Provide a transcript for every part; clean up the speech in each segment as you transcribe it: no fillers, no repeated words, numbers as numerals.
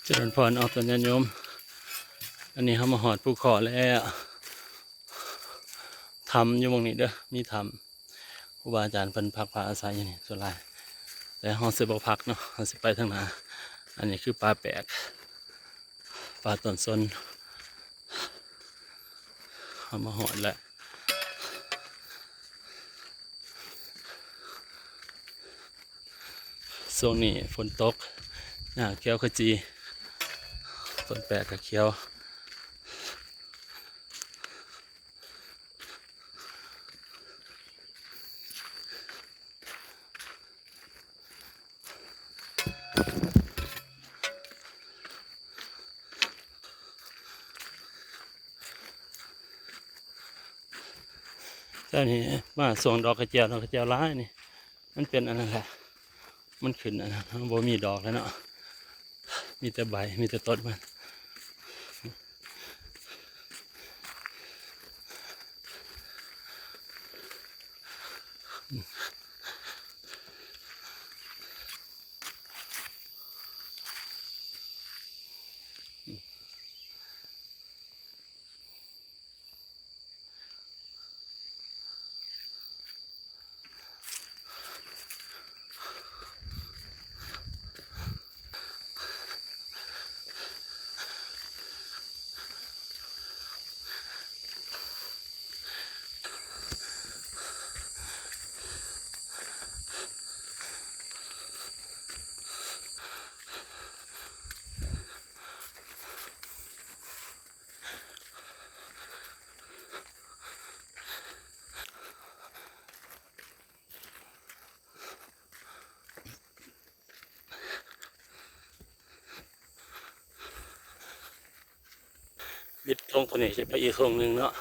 เจริญพรออกตัญาโยมอันนี้เขามาหอดภูขอแล้วทำอยู่ตรงนี้เด้อมีทำครูบาอาจารย์เพิ่นพักพาอาศัยอยู่นี่ส่วนหลายแต่ห้องสิบ่พักเนาะห้องสิไปทางหน้าอันนี้คือปลาแปลกปลาต้นซนเขามาหอดแล้วช่วงนี้ฝนตกหน้าเขียวขจีต้นแปลกกับเขียวเจ้านี่มาส่งดอกกระเจียวร้ายนี่มันเป็นอันนั้นแหละมันขึ้นอันนั้นบ่มีดอกแล้วเนาะมีแต่ใบมีแต่ต้นมันบิดทงตัวนี้จะไปอีกทงหนึ่งเนาะ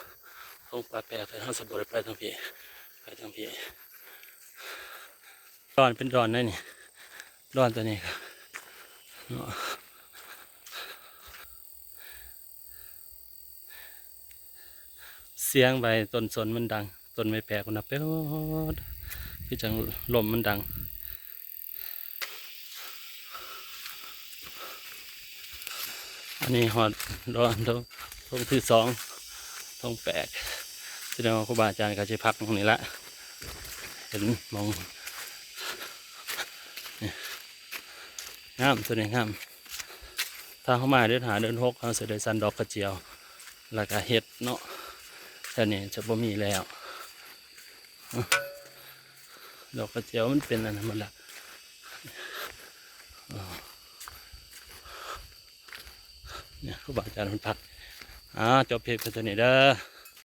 ทงปลาแปลกไปทางสะบดไปทางพี่ไปทางพี่ดอนเป็นดอนนั่นนี่ดอนตัวนี้ครับเนาะเสียงใบต้นสนมันดังต้นไม้แปลกมันนับไปคือจังลมมันดังอันนี้หอดดอนทงที่สองทงแปลกแสดงว่าครูบาอาจารย์ก็จะพักตรงนี้ละเห็นมองงามตัวนี้งามทางเข้ามาเดินหาเดินหกเขาเสด็จสันดอกกระเจียวแล้วก็เห็ดเนาะแต่นี่จะบ่มีแล้วดอกกระเจียวมันเป็นอะไรมันละเนี่ยครูบาอาจารย์มันพักจบเพลงกันตัวนี้เด้อ